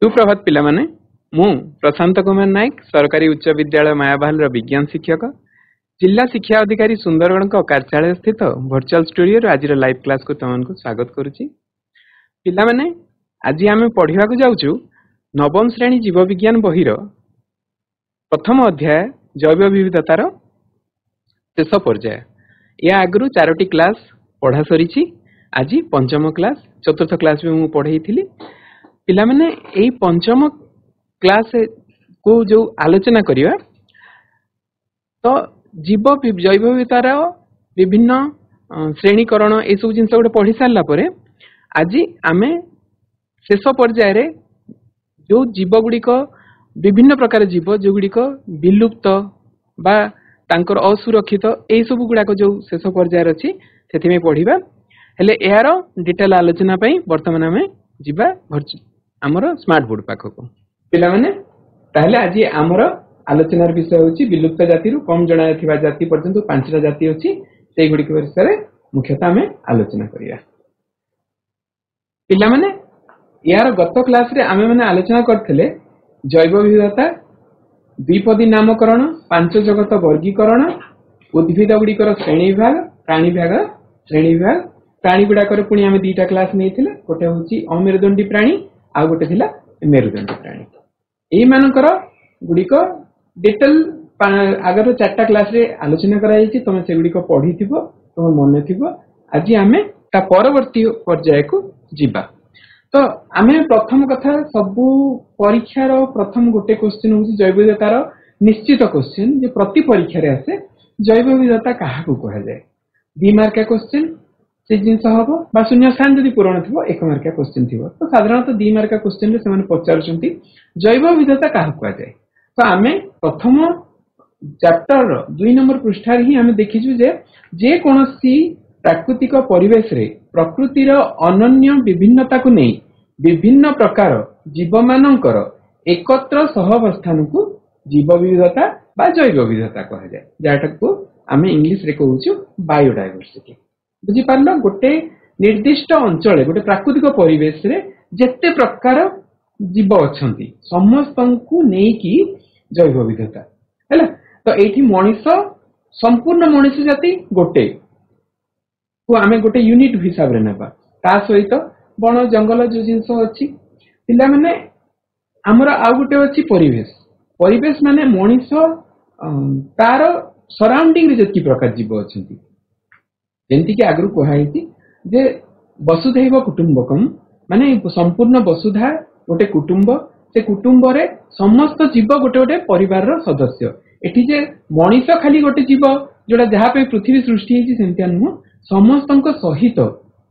सुप्रभात पिला माने मु प्रशांत कुमार नायक सरकारी उच्च विद्यालय मायाबाहल विज्ञान शिक्षक जिला शिक्षा अधिकारी सुंदरगढ़ कार्यालय स्थित वर्चुअल स्टूडियो आज लाइव क्लास को तुमको स्वागत करुच्ची। पिला माने आज आम पढ़ा जाऊँ नवम श्रेणी जीव विज्ञान बहिर प्रथम अध्याय जैव विविधतार शेष पर्याय। या आगु 4टी क्लास पढ़ा सरी। आज पंचम क्लास चतुर्थ क्लास भी मुझे पढ़ाई थी। पिला माने एई पंचम क्लास को जो आलोचना करिया तो जीव जैव विविधतार विभिन्न श्रेणीकरण ये सब जिन गोटे पढ़ी सारा पर आज आमे शेष पर्याय जो जीव गुड़िक विभिन्न प्रकार जीव जो गुड़िक विलुप्त बा तांकर असुरक्षित यही सब गुड़ाक जो शेष पर्याय अच्छी से पढ़ा हेले यार डिटेल आलोचना बर्तमान आम जीवा आमर स्मार्ट बोर्ड पाखक पिला माने ताहले आज आमर आलोचनार विषय होची विलुप्त जाति रु कम जणा जाति पर्यंत 5टा जाति अछि सेई गुडी के विषय मुख्यतः आमे आलोचना करिया। पिला माने यार गत क्लास रे आमे माने आलोचना करथिले जैव विविधता द्विपदी नामकरण 5 जगत वर्गीकरण उद्भिद गुडीकर श्रेणी विभाग प्राणी विभाग श्रेणी विभाग प्राणी गुडाकर पुणी आमे 2टा क्लास नेथिले गोटे होची अमेरुदंडी प्राणी आ गोटे थिला मेरुदंडी प्राणी एई मानकर गुडीक डिटेल आगर 4टा क्लास रे आलोचना करा जायछि तमे से गुडीक पढी थिबो तमे मने थिबो। आज आमे ता परवर्ती पर्याय को जिबा। तो आमे प्रथम कथा सब परीक्षा रो प्रथम गोटे क्वेश्चन होछि जैव विविधतार निश्चित क्वेश्चन जे प्रति परीक्षा रे आसे जैव विविधता काहा को कहा जाय 2 मार्क क्वेश्चन से जिनस हम बा शून्य स्थान जदि पूरण थी 1 मार्क क्वेश्चन थी तो साधारणतः 2 मार्क क्वेश्चन रे से पचारुचंती जैव विविधता क्या कह जाए। तो आम प्रथम चैप्टर 2 नंबर पृष्ठ ही आम देखीचु जे कोनोसी प्राकृतिक परिवेश रे प्रकृतिर अनन्य विभिन्नता को नहीं विभिन्न प्रकार जीव मानकर एकत्र सहअवस्थान को जीव विविधता बा जैव विविधता कह जाए जाटा को आम इंग्लिश रे कहूछु बायोडायवर्सिटी। बुझी पारलो गोटे निर्दिष्ट अंचल गोटे प्राकृतिक परिवेश रे जेते प्रकार जीव अछंती समस्तंकु नेकी जैव विविधता हैला। तो एठी मनुष्य संपूर्ण मनुष्य जाति गोटे को आमे गोटे यूनिट हिसाब रे नेबा ता सहित बण जंगल जो जिंस अछि पिला माने हमर आ गोटे अछि परिवेश परिवेश माने मनुष्य तार सराउंडिंग रे जति प्रकार जीव अछंती जेंति कि आगु कहाई जे वसुधैव कुटुंबकम माने संपूर्ण वसुधा गोटे कुटुंब से कुटुंब रे समस्त जीव गोटे गोटे परिवार रो सदस्य एठी जे मनुष्य खाली गोटे जीव जोड़ा जहाँ पे पृथ्वी सृष्टि होती सेमतिया नुह समस्त सहित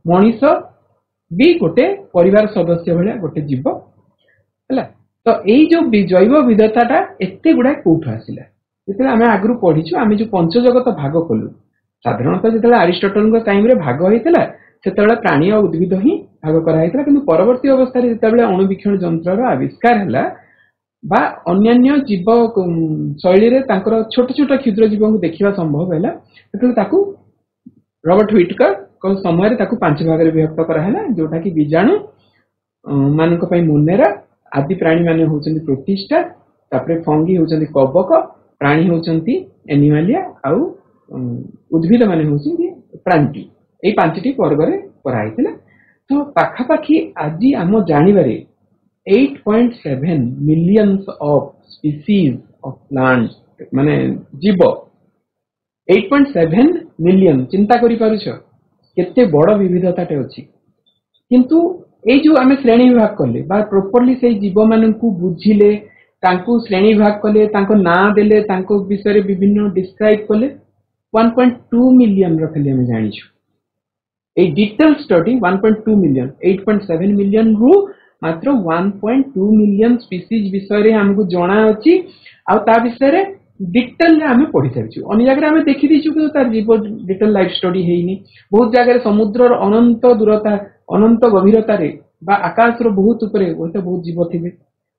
मनुष्य भी गोटे परिवार सदस्य भाया गोटे जीव है। तो यही जो जैव विविधता एते गुड़ा कौटू आसला जो आम आगु पढ़ीचु आम जो पंचजगत भाग कलु साधारणतः जो अरिस्टोटल टाइम रे भाग होता से प्राणी और उद्भिद ही भाग कराइला कि परवर्ती अवस्था जिते अणुवीक्षण यंत्र आविष्कार है बा अन्यान्य जीव शैली रे तांकर छोट छोट क्षुद्र जीव को देखा संभव है ताकू रॉबर्ट व्हिटकर समय ताकू 5 भाग रे विभक्त कराला जोटा कि बीजाणु मानक पई मोनेरा आदि प्राणी माने होचंती प्रोटिस्टा तापरे फंगी होचंती कवक प्राणी होचंती एनिमालिया आउ उद्भिद माने होचंती प्राणी ए 5टी वर्ग रे कराइतिला। तो पाखापाखी आज आम जानिबारे 8.7 millions of species of plants माने जीव 8.7 मिलियन चिंता करि पारुछ केते बड़ विविधताटे अछि किंतु ए जो आमे श्रेणी विभाग कले बा प्रॉपर्ली से जीव माननकु बुझिले तांकु श्रेणी विभाग कले तांको नाम देले तांको विषय रे विभिन्न डिस्क्राइब कले 1.2 मिलियन रखले हम जानिछु ए डिटेल स्टडी 1.2 मिलियन 8.7 मिलियन रु मात्र 1.2 मिलियन स्पीसीज विषय रे हमकु जणा अछि आ ता विषय रे डिटेल रे हमें पढ़ी सारिछु अन्य जगह हमें देखि दिछु कि तार जीव डिटेल लाइफ स्टडी हेइनी बहुत जगह समुद्र रो अनंत दूरता अनंत गभीरता रे बा आकाश रो बहुत ऊपर होते बहुत जीव थिबे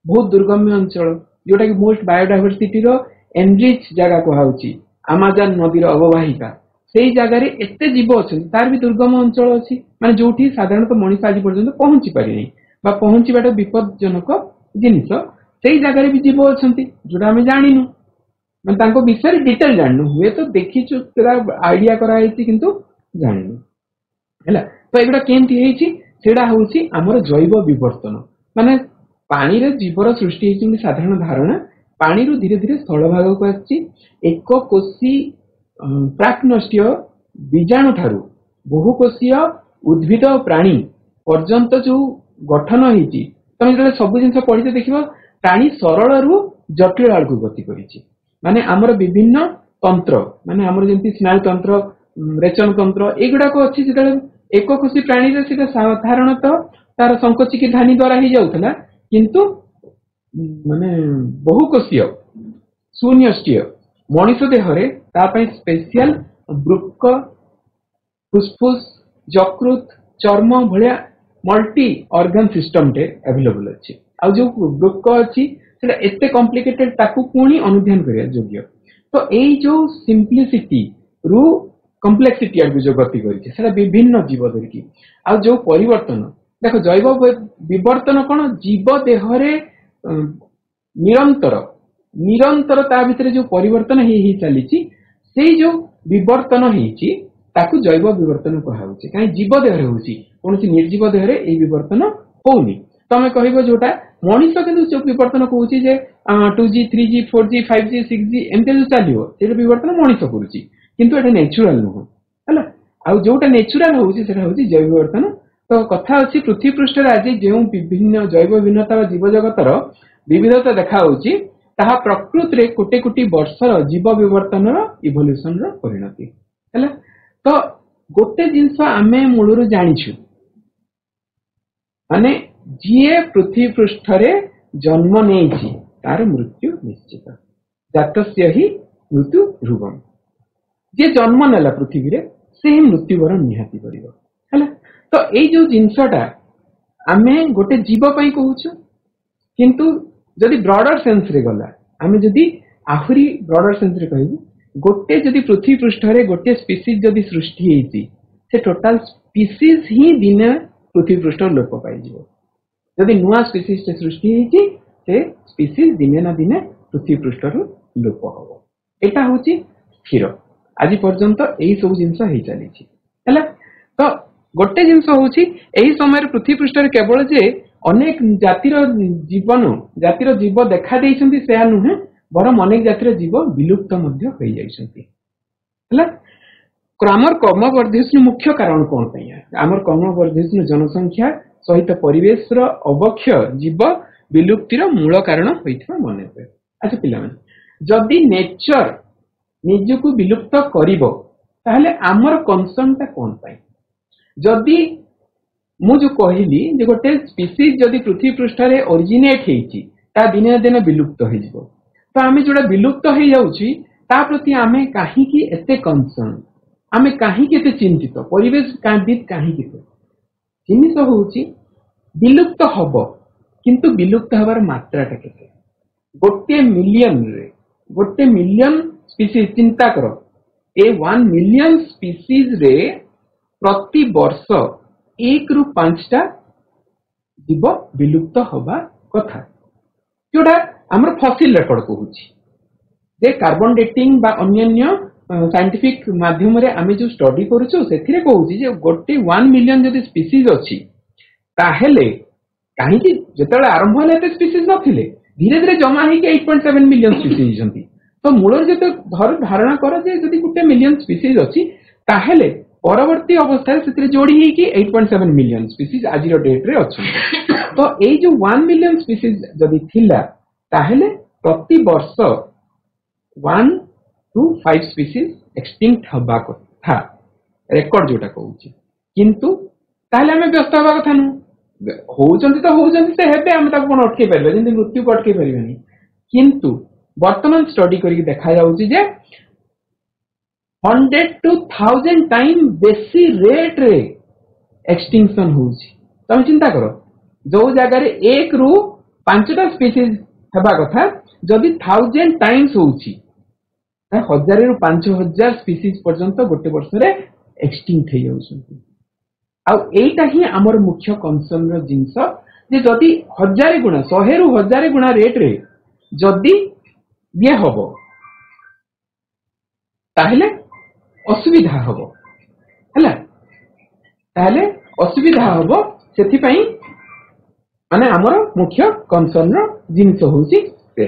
बहुत दुर्गम्य अंचल जोटा कि मोस्ट बायोडायवर्सिटी रो एनरिच जगह को हाउची अमेजन नदी रो अववाहिका सेई जगह रे एते जीव अछि तार भी दुर्गम अंचल अछि माने जोठी साधारणतः मनुष्य आज पर्यंत पहुंची पारि नै बा पहुंचीबाटा विपदजनक जिनिस सेई जगह भी जीव अछंती जोटा आम जानिनु मैं विषय डिटेल जानू हुए तो देखीचु आइडिया कराई किंतु जानिनु है तो एगुड़ा केमती हूँ आमर जैव विवर्तन माने पानी रे जीवर सृष्टि साधारण धारणा पानी रु धीरे धीरे स्थल भाग को आसी एक कोशी प्राक्नष्टीय बीजाणु ठारू बहुकोशीय उद्भिद प्राणी पर्यंत जो गठन होती तुम जो सब जिन पढ़ी देख प्राणी सरल रु जटिल आड़ को गति करी माने आमर विभिन्न तंत्र माने आमर जमी स्नायु तंत्र रेचन तंत्र एगुड़ाक अच्छी जो एक कोशी प्राणी साधारणतः तार संकोचिकी धानी द्वारा ही जाऊला किंतु माने बहुकोशीय सुन्यष्टीय मनीष देहरे स्पेशल वृक्क फुसफुस यकृत चर्म भाया मल्टी ऑर्गन सिस्टम टे अवेलेबल अच्छी आ जो वृक्क अच्छी एत कॉम्प्लिकेटेड ताकू पुणी अनुध्यान करिया योग्य तो यही जो सिंप्लिसिटी रु कम्प्लेक्सिटी आड़ जो गति कर विभिन्न जीव धरिकी आ जो परिवर्तन देख जैव विवर्तन कौन जीव देहरे निरंतर निरंतर ता भितर जो परिवर्तन ही चली से जो विवर्तन होती ताकू जैव विवर्तन कहुचे कहीं जीव देहरे होची कौन निर्जीव देहरे ये विवर्तन होनी तमें कह जोटा मनीष किंतु जो विवर्तन कहूँ 2G 3G 4G 5G 6G एमती जो चलो से विवर्तन मनीष करुच्ची किंतु एटा नेचुरल नुह है आउ जोटा नेचुरल होची जैव विवर्तन तो कथा अच्छी पृथ्वी पृष्ठ आज जो विभिन्न जैव विभिन्नता जीव जगतर विविधता देखा ताहा प्रकृति में कोटि कोटि वर्षर जीव विवर्तन इवोल्यूशन परिणति है तो गोटे जिनस आम मूलर जाचु माने जीए पृथ्वी पृष्ठ जन्म नहीं तार मृत्यु निश्चित जातस्य ही मृत्यु ध्रुवम जे जन्म नेला पृथ्वी रे से ही मृत्युवरण निहाती करिवो हैला तो एई जो जिनसटा आमे गोटे जीव पई कहूछु किंतु जदि ब्रॉडर सेंस रे गला आमे जदि आहुरी ब्रॉडर सेंस रे कहबू गोटे जदि पृथ्वी पृष्ठ रे गोटे स्पीसीज जदि सृष्टि हेची से टोटल स्पीसीज ही दिने पृथ्वी पृष्ठ लोप पाई जिवो जदि नुआ स्पीसीज से सृष्टि हेची से स्पीसीज दिने ना दिने पृथ्वी पृष्ठ रु लोप हबो एटा होची स्थिर आज पर्यंत यही सब जिनस हो चली तो गोटे जिनस हूँ यही समय पृथ्वी पृष्ठ केवल जे अनेक जातिर जीवन जातिर जीव देखा देइछंती से नुहे बरम अनेक जातिर जीव विलुप्त मध्य हो जाइछंती आमर क्रमवर्धन मुख्य कारण कौन आमर क्रमवर्धन जनसंख्या सहित परिवेश अवक्षय जीव विलुप्तिर मूल कारण होइथिबा मने हुए अच्छा पिला जदि नेचर निजको विलुप्त करिवो ताहले आमर कंसर्नटा कौन पाई जदि मु जो कहली जे गोटे स्पीसीज जदि पृथ्वी पृष्ठ रे ओरिजिनेट हेची ता दिने दिने विलुप्त हो जिवो तो आमे जोड़ा विलुप्त हो जाउची ता प्रति आमे काहे की एते कंसर्न आमे काहे की एते चिंतित परिवेश कांदित काहे की जिनिस होउची विलुप्त हबो किंतु विलुप्त हबार मात्राटा केते गोटे मिलियन स्पीसीज चिंता करो ए 1 मिलियन स्पीसीज रे प्रति वर्ष 1 रु 5 टा जीव विलुप्त हवा कथा जोड़ा आमर फसिल रेकर्ड कहूची जे कार्बन डेटिंग बा अन्य साइंटिफिक माध्यम रे आमे जो स्टडी करूछु सेथिरे कहूची जे गोटे 1 मिलियन जदि स्पीसीज अछि ताहेले काहे कि जेतले आरंभ होले ते स्पीसीज नथिले धीरे धीरे जमा हे के 8.7 मिलियन स्पीसीज जंती तो मूल जते धारणा कर जे जदि गोटे मिलियन स्पीसीज अछि ताहेले परवर्ती अवस्था से जोड़ी ही कि 8.7 मिलियन स्पीसीज आज डेट रे अछि तो ए जो 1 मिलियन स्पीसीज जदि थिला ताहेले प्रति वर्ष 1 to 5 स्पीसीज एक्सटिंक्ट हबा कथा रेकॉर्ड जोटा कहूची किंतु ताहेले हमें व्यस्त हबा कथा नु होउचंती तो होउचंती से हेबे हम ताको कोन अटके परबे जिंदे मृत्यु को अटके परबेनी किंतु वर्तमान स्टडी करी देखा जाउची जे 100 to 1000 टाइम बेसी रेट रे एक्सटिंक्शन होउची तुम चिंता करो जो जगह रे 1 रु 5 टा स्पीसीज हेबा कथा जदि 1000 टाइम्स होउची 1000 रु 5000 स्पीसीज पर्यंत गोटे वर्ष रे एक्सटिंक्ट हे जाउछंती आ एटा ही हमर मुख्य कंसर्न रो जिंस ଯେ ଯଦି 1000 ଗୁଣା 100 ରୁ 1000 ଗୁଣା ରେଟ୍ରେ ଯଦି ଇଏ ହବ ତାହେଲେ ଅସୁବିଧା ହବ ହେଲା, ତାହେଲେ ଅସୁବିଧା ହବ। ସେଥିପାଇଁ ମାନେ ଆମର ମୁଖ୍ୟ କନସର୍ଣ୍ଣ ଜିନିଷ ହଉଛି ସେ।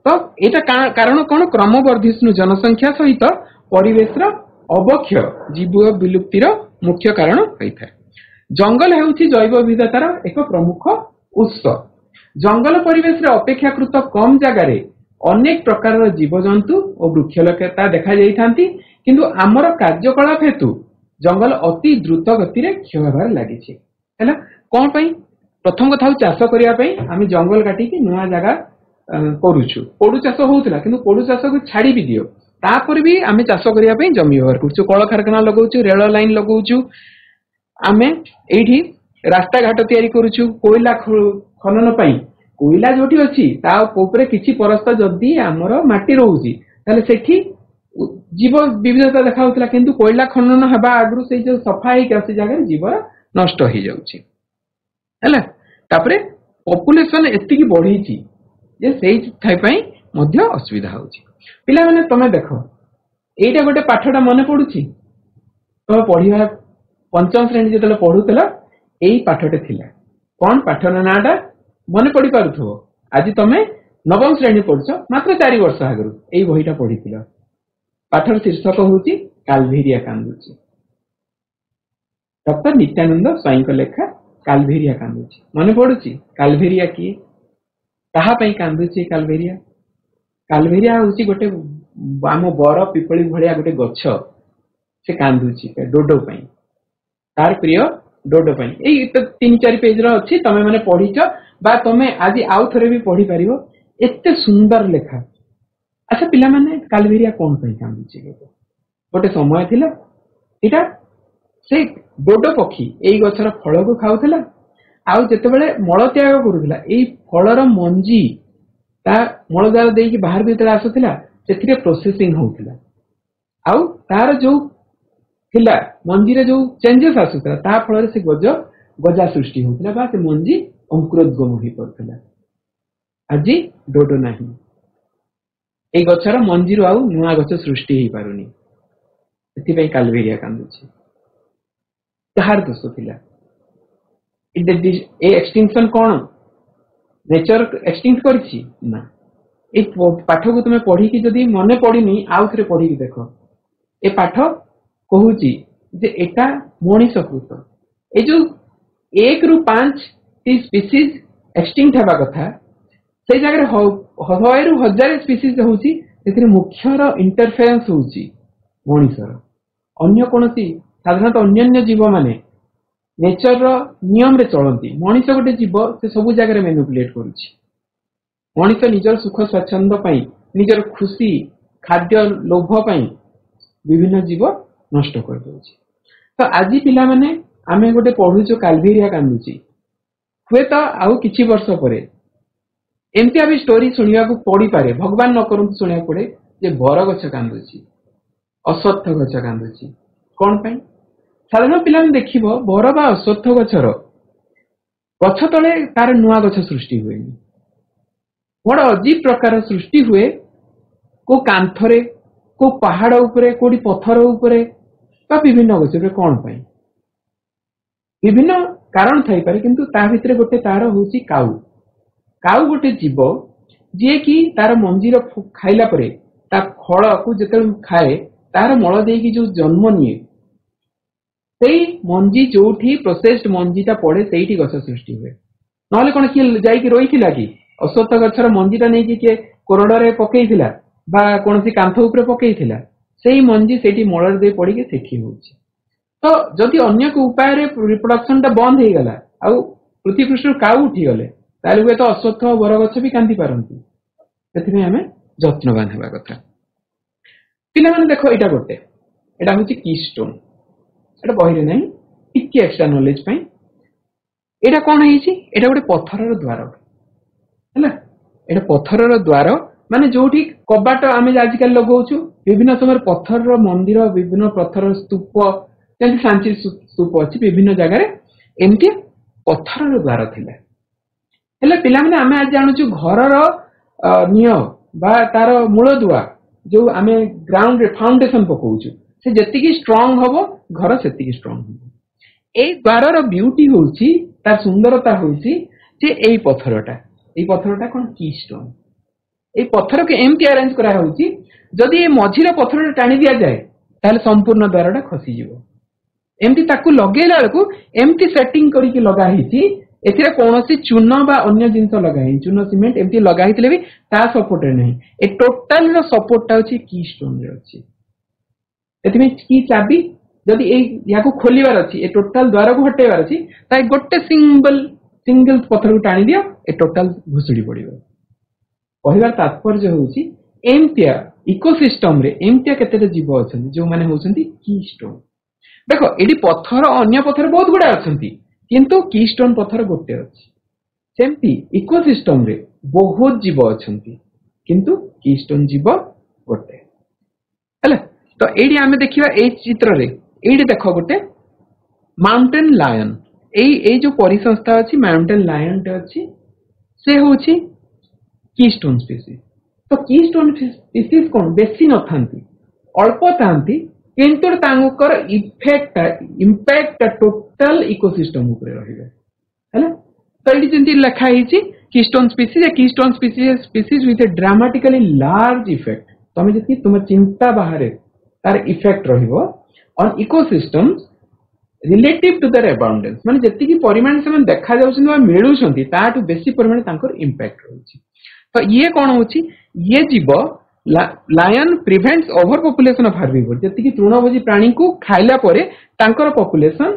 ତ ଏଇଟା କାରଣ କଣ? କ୍ରମବର୍ଦ୍ଧିଷ୍ଣୁ ଜନସଂଖ୍ୟା ସହିତ ପରିବେଶର ଅବକ୍ଷୟ ଜୀବ ବିଲୁପ୍ତିର ମୁଖ୍ୟ କାରଣ ହୋଇଥାଏ। ଜଙ୍ଗଲ ହେଉଛି ଜୈବ ବିବିଧତାର ଏକ ପ୍ରମୁଖ ଉତ୍ସ। ଜଙ୍ଗଲ ପରିବେଶରେ ଅପେକ୍ଷାକୃତ କମ ଜାଗାରେ ଅନେକ ପ୍ରକାରର ଜୀବଜନ୍ତୁ ଓ ବୃକ୍ଷଲତା ଦେଖାଯାଇଥାନ୍ତି, କିନ୍ତୁ ଆମର କାର୍ଯ୍ୟକଳାପ ହେତୁ ଜଙ୍ଗଲ ଅତି ଦ୍ରୁତ ଗତିରେ କ୍ଷୟ ହେବାରେ ଲାଗିଛି ହେଲା। କଣ ପାଇଁ? ପ୍ରଥମ କଥା ହଉଛି ଚାଷ କରିବା ପାଇଁ ଆମେ ଜଙ୍ଗଲ କାଟିକି ନୂଆ ଜାଗା କରୁଛୁ। ପୋଡୁ ଚାଷ ହଉଥିଲା, କିନ୍ତୁ ପୋଡୁ ଚାଷକୁ ଛାଡି ବି ଦିଅ, ତାପରେ ବି ଆମେ ଚାଷ କରିବା ପାଇଁ ଜମି ବ୍ୟବହାର କରୁଛୁ, କଳକାରଖାନା ଲଗାଉଛୁ, ରେଳ ଲାଇନ ଲଗାଉଛୁ, ଆମେ ଏଇଠି ରାସ୍ତାଘାଟ ତିଆରି କରୁଛୁ। କୋଇଲା ଖନନ ପାଇଁ କୋଇଲା ଯୋଉଠି ଅଛି ତା ଉପରେ କିଛି ପରସ୍ତ ଯଦି ଆମର ମାଟି ରହୁଛି ତାହେଲେ ସେଠି ଜୀବ ବିବିଧତା ଦେଖାଯାଉଥିଲା, କିନ୍ତୁ କୋଇଲା ଖନନ ହେବା ଆଗରୁ ସେଇ ଯୋଉ ସଫା ହେଇକି ସେ ଜାଗାରେ ଜୀବ ନଷ୍ଟ ହେଇଯାଉଛି ହେଲା। ତାପରେ ପପୁଲେସନ ଏତିକି ବଢିଛି ଯେ ସେଇଥିପାଇଁ ମଧ୍ୟ ଅସୁବିଧା ହଉଛି। ପିଲାମାନେ ତମେ ଦେଖ, ଏଇଟା ଗୋଟେ ପାଠଟା ମନେ ପଡୁଛି? ତମେ ପଢିବା ପଞ୍ଚମ ଶ୍ରେଣୀ ଯେତେବେଳେ ପଢୁଥିଲ ଏଇ ପାଠଟେ ଥିଲା। କଣ ପାଠର ନାଁଟା ମନେ ପଡି ପାରୁଥିବ? ଆଜି ତମେ ନବମ ଶ୍ରେଣୀ ପଢୁଛ, ମାତ୍ର 4 ବର୍ଷ ଆଗରୁ ଏଇ ବହିଟା ପଢିଥିଲ। ପାଠର ଶୀର୍ଷକ ହଉଛି କାଲଭେରିଆ କାନ୍ଦୁଛି। ଡକ୍ଟର ନିତ୍ୟାନନ୍ଦ ସ୍ୱାଇଁଙ୍କ ଲେଖା କାଲଭେରିଆ କାନ୍ଦୁଛି। ମନେ ପଡୁଛି କାଲଭେରିଆ କିଏ? କାହା ପାଇଁ କାନ୍ଦୁଛି କାଲଭେରିଆ? କାଲଭେରିଆ ହଉଛି ଗୋଟେ ଆମ ବର ପିପଳି ଭଳିଆ ଗୋଟେ ଗଛ, ସେ କାନ୍ଦୁଛି ଡୋଡୋ ପାଇଁ, ତାର ପ୍ରିୟ ଡୋଡୋ ପାଇଁ। ଏଇ 3-4 ପେଜର ଅଛି, ତମେ ମାନେ ପଢିଛ ବା ତମେ ଆଜି ଆଉ ଥରେ ବି ପଢିପାରିବ। ଏତେ ସୁନ୍ଦର ଲେଖା। ଆଚ୍ଛା ପିଲାମାନେ, କାଲଭେରିଆ କଣ ପାଇଁ କାନ୍ଦୁଛି? ଗୋଟେ ସମୟ ଥିଲା ଏଇଟା ସେ ଡୋଡୋ ପକ୍ଷୀ ଏଇ ଗଛର ଫଳକୁ ଖାଉଥିଲା, ଆଉ ଯେତେବେଳେ ମଳତ୍ୟାଗ କରୁଥିଲା ଏଇ ଫଳର ମଞ୍ଜି ତା ମଳଦ୍ୱାର ଦେଇକି ବାହାରକୁ ଯେତେବେଳେ ଆସୁଥିଲା ସେଥିରେ ପ୍ରୋସେସିଂ ହଉଥିଲା, ଆଉ ତାର ଯୋଉ ଥିଲା ମଞ୍ଜିରେ ଯୋଉ ଚେଞ୍ଜେସ ଆସୁଥିଲା ତା ଫଳରେ ସେ ଗଜା ସୃଷ୍ଟି ହଉଥିଲା ବା ସେ ମଞ୍ଜି ଅଙ୍କୁରୋଦ୍ଗମ ହେଇପାରୁଥିଲା। ଆଜି ଡୋଡୋ ନାହିଁ, ଏଇ ଗଛର ମଞ୍ଜିରୁ ଆଉ ନୂଆ ଗଛ ସୃଷ୍ଟି ହେଇପାରୁନି, ସେଥିପାଇଁ କାଲଭେରିଆ କାନ୍ଦୁଛି। କାହାର ଦୋଷ ଥିଲା? ଏ ଏକ୍ସଟିଂସନ କଣ ନେଚର ଏକ୍ସଟିଂକ୍ଟ କରିଛି? ନା। এই ପାଠକୁ ତୁମେ ପଢିକି ଯଦି ମନେ ପଡିନି ଆଉ ଥରେ ପଢିକି ଦେଖ। ଏ ପାଠ କହୁଛି ଯେ ଏଟା ମଣିଷ କୃତ। ଏ ଯୋଉ 1 ରୁ 5 ସ୍ପିସିଜ ଏକ୍ସଟିଂକ୍ଟ ହେବା କଥା ସେଇ ଜାଗାରେ 100 ରୁ 1000 ସ୍ପିସିଜ ହଉଛି, ସେଥିରେ ମୁଖ୍ୟର ଇଣ୍ଟରଫେରେନ୍ସ ହଉଛି ମଣିଷର। ଅନ୍ୟ କୌଣସି ସାଧାରଣତଃ ଅନ୍ୟାନ୍ୟ ଜୀବ ମାନେ ନେଚରର ନିୟମରେ ଚଳନ୍ତି, ମଣିଷ ଗୋଟେ ଜୀବ, ସେ ସବୁ ଜାଗାରେ ମ୍ୟାନିପୁଲେଟ କରୁଛି। ମଣିଷ ନିଜର ସୁଖ ସ୍ୱାଚ୍ଛନ୍ଦ୍ୟ ପାଇଁ, ନିଜର ଖୁସି ଖାଦ୍ୟ ଲୋଭ ପାଇଁ ବିଭିନ୍ନ ଜୀବ ନଷ୍ଟ କରିଦଉଛି। ତ ଆଜି ପିଲାମାନେ ଆମେ ଗୋଟେ ପଢୁଛୁ କାଲଭେରିଆ କାନ୍ଦୁଛି, ହୁଏତ ଆଉ କିଛି ବର୍ଷ ପରେ ଏମିତିଆ ବି ଷ୍ଟୋରି ଶୁଣିବାକୁ ପଡିପାରେ, ଭଗବାନ ନ କରନ୍ତୁ ଶୁଣିବାକୁ ପଡେ, ଯେ ବରଗଛ କାନ୍ଦୁଛି, ଅଶ୍ୱତ୍ଥ ଗଛ କାନ୍ଦୁଛି। କଣ ପାଇଁ? ସାଧାରଣ ପିଲାମାନେ ଦେଖିବ ବର ବା ଅଶ୍ୱତ୍ଥ ଗଛର ଗଛ ତଳେ ତାର ନୂଆ ଗଛ ସୃଷ୍ଟି ହୁଏନି, ବଡ ଅଜୀବ ପ୍ରକାର ସୃଷ୍ଟି ହୁଏ କୋଉ କାନ୍ଥରେ, କୋଉ ପାହାଡ ଉପରେ, କୋଉଠି ପଥର ଉପରେ ବା ବିଭିନ୍ନ ଗଛ ଉପରେ। କଣ ପାଇଁ? ବିଭିନ୍ନ କାରଣ ଥାଇପାରେ, କିନ୍ତୁ ତା ଭିତରେ ଗୋଟେ ତାର ହଉଛି କାଉ। କାଉ ଗୋଟେ ଜୀବ ଯିଏକି ତାର ମଞ୍ଜିର ଖାଇଲା ପରେ ତା ଫଳକୁ ଯେତେବେଳେ ଖାଏ ତାର ମଳ ଦେଇକି ଯୋଉ ଜନ୍ମ ନିଏ, ସେଇ ମଞ୍ଜି ଯୋଉଠି ପ୍ରୋସେସଡ ମଞ୍ଜିଟା ପଡେ ସେଇଠି ଗଛ ସୃଷ୍ଟି ହୁଏ। ନହେଲେ କଣ କିଏ ଯାଇକି ରହିଥିଲା କି? ଅଶ୍ୱତ୍ଥ ଗଛର ମଞ୍ଜିଟା ନେଇକି କିଏ କୋରଡରେ ପକେଇଥିଲା ବା କୌଣସି କାନ୍ଥ ଉପରେ ପକେଇଥିଲା? ସେଇ ମଞ୍ଜି ସେଇଠି ମଳରେ ଦେଇ ପଡିକି ସେଠି ହଉଛି। ତ ଯଦି ଅନ୍ୟ ଉପାୟରେ ରିପ୍ରଡକ୍ସନ ଟା ବନ୍ଦ ହେଇଗଲା ଆଉ ପୃଥିବୀ ପୃଷ୍ଠରୁ କାଉ ଉଠିଗଲେ, ତାହେଲେ ହୁଏତ ଅଶ୍ୱତ୍ଥ ବରଗଛ ବି କାନ୍ଦି ପାରନ୍ତି। ସେଥିପାଇଁ ଆମେ ଯତ୍ନବାନ ହେବା କଥା। ପିଲାମାନେ ଦେଖ, ଏଇଟା ଗୋଟେ, ଏଇଟା ହଉଛି କି ଷ୍ଟୋନ, ଏଟା ବହିରେ ନାହିଁ, ଟିକେ ଏକ୍ସଟ୍ରା ନଲେଜ ପାଇଁ। ଏଇଟା କଣ ହେଇଛି? ଏଇଟା ଗୋଟେ ପଥରର ଦ୍ୱାର ହେଲା। ଏଇଟା ପଥରର ଦ୍ୱାର, ମାନେ ଯୋଉଠି କବାଟ ଆମେ ଆଜିକାଲି ଲଗାଉଛୁ, ବିଭିନ୍ନ ସମୟରେ ପଥରର ମନ୍ଦିର, ବିଭିନ୍ନ ପଥରର ସ୍ତୂପ, ଯେମିତି ସାଞ୍ଚି ସ୍ତୂପ ଅଛି ବିଭିନ୍ନ ଜାଗାରେ, ଏମିତି ପଥରର ଦ୍ୱାର ଥିଲା। हेले पिला माने आमे आज जानूछु घरर नियो बा तार मूलदुआ जो आमे ग्राउंड रे फाउंडेशन पकाउछु से जति स्ट्रांग हबो घर सेति स्ट्रांग हबो। ए द्वारर ब्यूटी होउची तार सुंदरता होउची जे एई पत्थरटा कोन कीस्टोन। ए पत्थर के एमती अरेंज करा होउची जदि ए मझिर पत्थर टाणी दिया जाए ताले संपूर्ण द्वारटा खसी जिवो। एमती ताकू लगेला बेलकू एमती सेटिंग करिके लगा हिची एथिरे कोनोसी चून बा अन्य जिंस लगा हि चून सीमेंट एमती लगा हितले भी ता सपोर्ट रे नहीं। ए टोटल रो सपोर्ट ता होची कीस्टोन रे होची। एथि में की चाबी जदि ए याको खोलिबार अछि ए टोटल द्वार को हटेबार अछि ता गोटे सिंगल पत्थर को टाणी दियो ए टोटल भुसुडी पड़िबो। कहबार तात्पर्य होउची एमतिया इकोसिस्टम रे एमतिया केते जीव अछंती जो माने होउछंती कीस्टोन। देखो एडी पत्थर अन्य पत्थर बहुत गुडा अछंती किंतु कीस्टोन पत्थर गोटे अछि। सेमती इकोसिस्टम रे बहुत जीव अछंती किंतु कीस्टोन जीव गोटे। हला तो एडी आमे देखिबा ए चित्र रे एडी देखो गोटे माउंटेन लायन ए जो परिसंस्था अछि माउंटेन लायन टे अछि से होछि कीस्टोन स्पीसीज। तो कीस्टोन स्पीसीज कोन बेसी न थांती अल्प थांती किंतु तांकर इम्पैक्ट टोटल इकोसिस्टम ऊपर रहिबे। हैला तो एडी जंती लिखा हिची keystone species with a dramatically large effect. तमे जति तुम चिंता बाहरे तार इफेक्ट रहिबो on ecosystems relative to their abundance माने जति की परिमाण से देखा जाउछन बा मिलुछंती ताटू बेसी परिमाण तांकर इम्पैक्ट होउची। तो ये कोन होची ये जीव lion prevents over population of herbivore जति की तृणभोजी प्राणी को खाइला परे तांकर पॉपुलेशन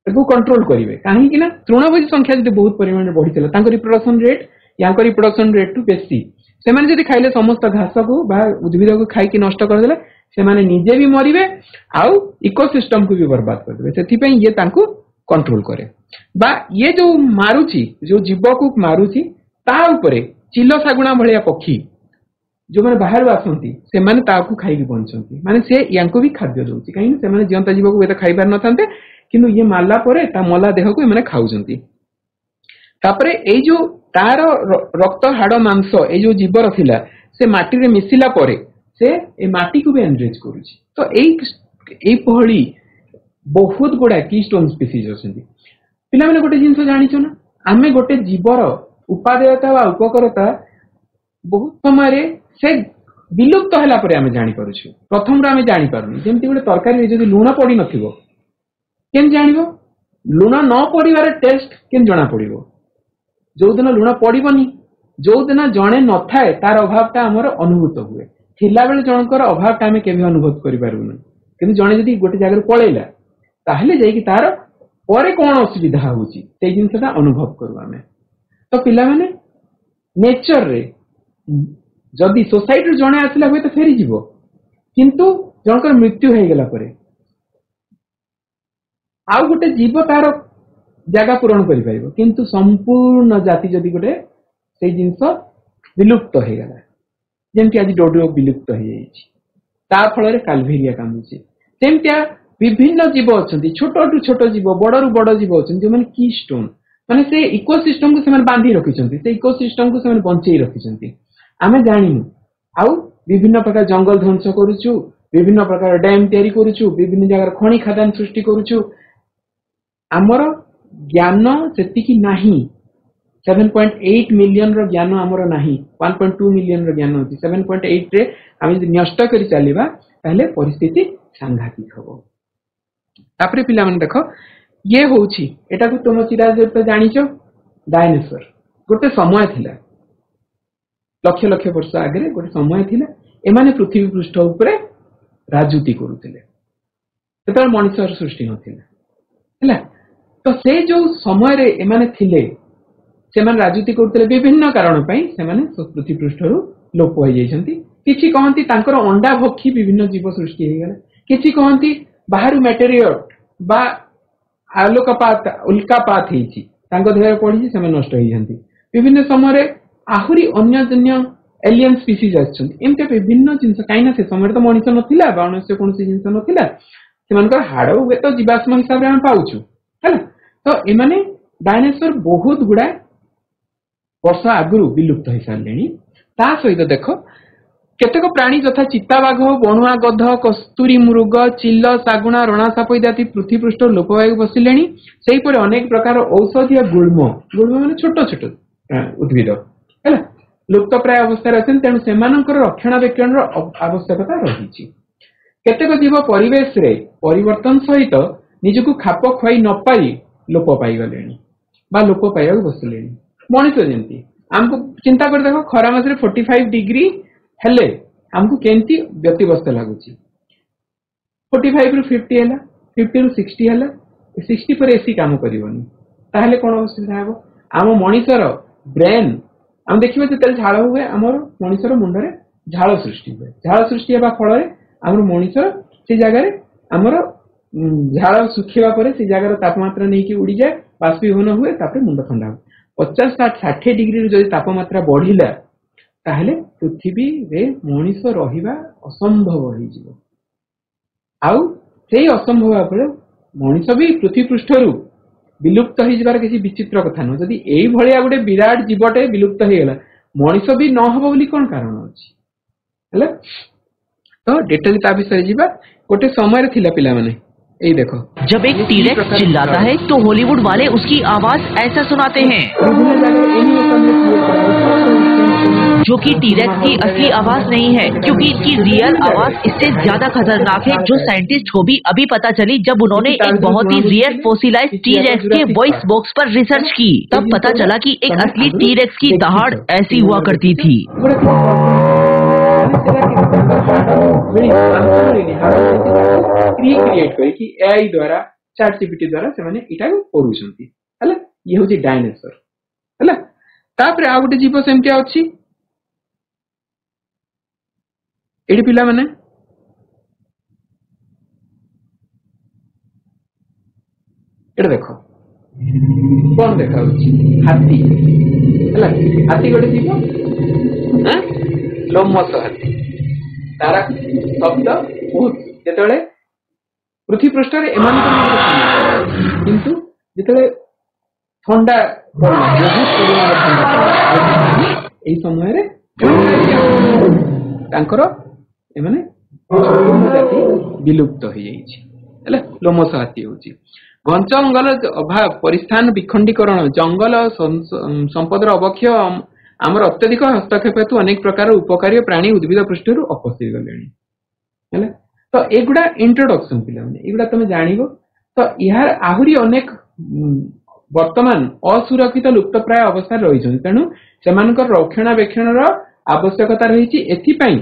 को कंट्रोल करिवे। काहे कि ना तृणभोजी संख्या जति बहुत परिमाण रे बढ़ितला तांकर रिप्रोडक्शन रेट याकर रिप्रोडक्शन रेट टू बेसी से माने जति खाइले समस्त घास को बा उद्भिद को खाइ कि नष्ट कर देले से माने निजे भी मरिवे आउ इकोसिस्टम को भी बर्बाद कर देबे। सेति पे ये तांको कंट्रोल करे बा ये जो मारुची जो जीव को मारुची ता ऊपर चिलो सागुणा भलिया पक्षी जो माने बाहर आसंती से माने ताकू खाइ कि बंचंती माने से यांको भी खाद्य दोची काहे से माने जीवंत जीव को एता खाइ पार नथांते किंतु ये मारला परे ता मला देह को माने खाउजंती। तापरे ए जो तार रक्त हाड़ मांस ए जो जीवर थिला से माटी रे मिसिला परे से ए माटी को भी एनरिच करूची। तो एई पहली बहुत गुडा कीस्टोन स्पीसीज अछंती। पिला माने गोटे जिंस जानिछो ना आमे गोटे जीवर उपादेयता वा उपकरता बहुत समय से विलुप्त होला परे आमे जानि पारुछु। प्रथम रे आमे जानि पारुनी जेमति गोटे तरकारी रे जदि लूण पड़ी नथिबो केन जानिबो लूण न पड़िबार टेस्ट केन जणा पड़िबो। जो दिन लूण पड़िबनी जो दिन जणे न थाए तार अभावटा हमर अनुभूत हुए थिला बेले जनकर अभावटा आमे केबे अनुभूत करि पारुनु किंतु जणे जदि गोटे जगह पळेला ताहले जाई कि तार परे कोन असुविधा होउची ते जिंसटा अनुभव करू आमे। तो पिला माने नेचर रे जदि सोसाइटी जणे आसिला होय तो फेरी जीवो किंतु जनकर मृत्यु हे गेला परे आउ गोटे जीव तार जगह पूरण करि पाइबो किंतु संपूर्ण जाति जदि गोटे से जिंस विलुप्त हे गेला जेमति आज डोडो विलुप्त हे जाईछि ता फल रे काल्वेरिया कामुछि। सेमतिया विभिन्न जीव अछंती छोट जीव बड़रू बड़ जीव अछंती जो माने कीस्टोन माने से इकोसिस्टम को से बांधी रखिछंती से इकोसिस्टम को से बंचेई रखिछंती आमे जानिनु आउ विभिन्न प्रकार जंगल ध्वंस करूछु विभिन्न प्रकार डैम तयारी करूछु विभिन्न जगह खनि खदान सृष्टि करूछु हमर ज्ञान सेति की नाही 7.8 मिलियन रो ज्ञान हमर नाही 1.2 मिलियन रो ज्ञान होती 7.8 रे हम यदि नष्ट करि चलीबा ताले परिस्थिति सांघातिक हबो। तापरे पिला मन देखो ये होउची एटा को तुम चिराज तो जानिचो डायनासोर गोटे समय थिला लक्ष लक्ष वर्ष आगे गोटे समय थिला एमाने पृथ्वी पृष्ठ ऊपर राजूती करूथिले सेता मनुष्य सृष्टि नथिला हैला। तो से जो समय रे एमाने थिले से माने राजूती करते विभिन्न कारण से पृथ्वी पृष्ठरू लोप हो जाइछंती। किछि कहंती तांकर अंडा भक्षी विभिन्न जीव सृष्टि हे गेला किछि कहंती बाहर मटेरियल बा आलोकपात उल्कापात हेछि तांको देहरे पड़िछि से नष्ट हो जांती। विभिन्न समय रे आहुरी अन्य एलियन स्पीसीज आछंती एमते विभिन्न जिंस काइना से समय तो मनुष्य नथिला बा मनुष्य कोनसी जिंस नथिला सेमानकर हाड़ हुए तो जीवाश्म हिसाब रे हम पाउछु हैला। तो एमाने डायनासोर बहुत गुड़ा वर्ष आगु विलुप्त हो सारे। ता सहित देख केतेक प्राणी यथा चिताबाघ, बणुआ गध, कस्तूरी मृग, चिल, शागुणा, रणा साप इत्यादि पृथ्वी पृष्ठ लोप पाइक बसिले। अनेक प्रकार औषधीय गुल्म गुल्म मान छोट छोट उद्भिद है लुप्त प्राय अवस्था अच्छे, तेणु से रक्षणाबेक्षण आवश्यकता रही। केतेक जीव परिवेश रे परिवर्तन सहित निजक खाप खुआई न पाई लोप पाईगले लोप पाइबा बसिले। मनीष जमी आमको चिंता कर देख खरा मास 45 डिग्री हेले आमको केमती व्यतिव्यस्त लगुच। 45 रु 50 है, 50 रु 60 है, 60 पर एसी काम करनी ताहले कौन असुविधा हे। आम मनीषर ब्रेन आम देखिए जो झाड़ हुए आम मनीषर मुंडे झाड़ सृष्टि हुए। झाड़ सृष्टि होगा फल आम मनीषर से जगार आमर झाड़ सुखा पर से जगार तापमात्रा नहीं कि उड़ी जाए, बाष्पीभवन हुए, मुंड ठंडा हुए। 50-60 डिग्री जो तापमात्रा बढ़िला ताहले पृथ्वी रे मनीष रहिबा असंभव हो। आउ से असंभव भाव मनीष भी पृथ्वी पृष्ठरू विलुप्त हो जबार किसी विचित्र कथा नुह। जदि एई भलिया गोटे विराट जीवटे विलुप्त हो गला मनीष भी न हबो बोली कोन कारण अछि हैला। तो डिटेल ता विषय जीवा गोटे समय थिला पिला माने यही देखो जब एक टीरेक्स चिल्लाता है तो हॉलीवुड वाले उसकी आवाज ऐसा सुनाते हैं, जो कि टीरेक्स की असली आवाज नहीं है, क्योंकि इसकी रियल आवाज इससे ज्यादा खतरनाक है, जो साइंटिस्ट को भी अभी पता चली जब उन्होंने एक बहुत ही रियर फोसिलाइज्ड टीरेक्स के वॉइस बॉक्स पर रिसर्च की। तब पता चला कि एक असली टीरेक्स की दहाड़ ऐसी हुआ करती थी। एआई द्वारा चैट जीपीटी द्वारा से माने इटा करूछंती हला। ये होची डायनासोर हला। तापर आ गोटे जीव सेमती अछि एडी पिला माने एटा देखो कौन देखा हाथी हला। हाथी गोटे जीव हां लोमस हाथी तारा शब्द बहुत जेतले पृथ्वी पृष्ठ किंतु जिते ठंडा समय जाति विलुप्त हो लोमस हाथी हूँ। घंच जंगल अभाव, परिस्थान विखंडीकरण, जंगल संपदर अवक्षय आमर अत्यधिक हस्तक्षेप हेतु अनेक प्रकार उपकारी प्राणी उद्भिद पृष्ठ अपसि गले। तो एगुड़ा इंट्रोडक्शन पिला एगुड़ा तुम जान। तो यार आहरी अनेक वर्तमान असुरक्षित लुप्त प्राय अवस्था रही, तेणु से रक्षणाबेक्षण आवश्यकता रही। एथिपाई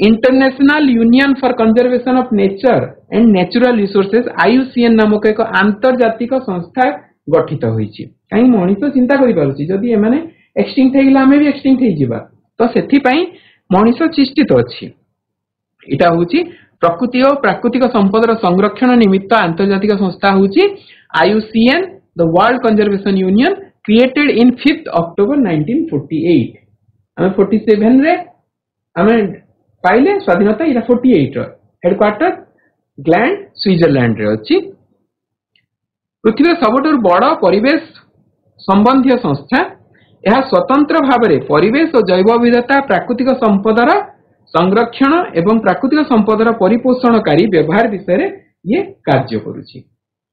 international union for conservation of nature and natural resources IUCN नामक एक आंतर्जातिक संस्था गठित होईची। कहीं मनीष चिंता करि पारुची जदि एमाने एक्सटिंक्ट हेगला आमे भी एक्सटिंक्ट हे जिबा, तो सेथिपाई मनीष चिष्टित अछि। इटा होची प्रकृति और प्राकृतिक संपदर संरक्षण निमित्त आंतर्जातिक संस्था होची IUCN, the world conservation union, created in 5 October 1948। हमें 47 रे हमें पाइले स्वाधीनता। इरा 48 रो हेडक्वार्टर ग्लैंड स्विट्जरलैंड रे अछि। पृथ्वी सबुठ बड़ परिवेश संबंधी संस्था। यह स्वतंत्र भाव में परिवेश और जैव विविधता, प्राकृतिक संपदर संरक्षण एवं प्राकृतिक संपदर परिपोषणकारी व्यवहार विषय ये कार्य करुछि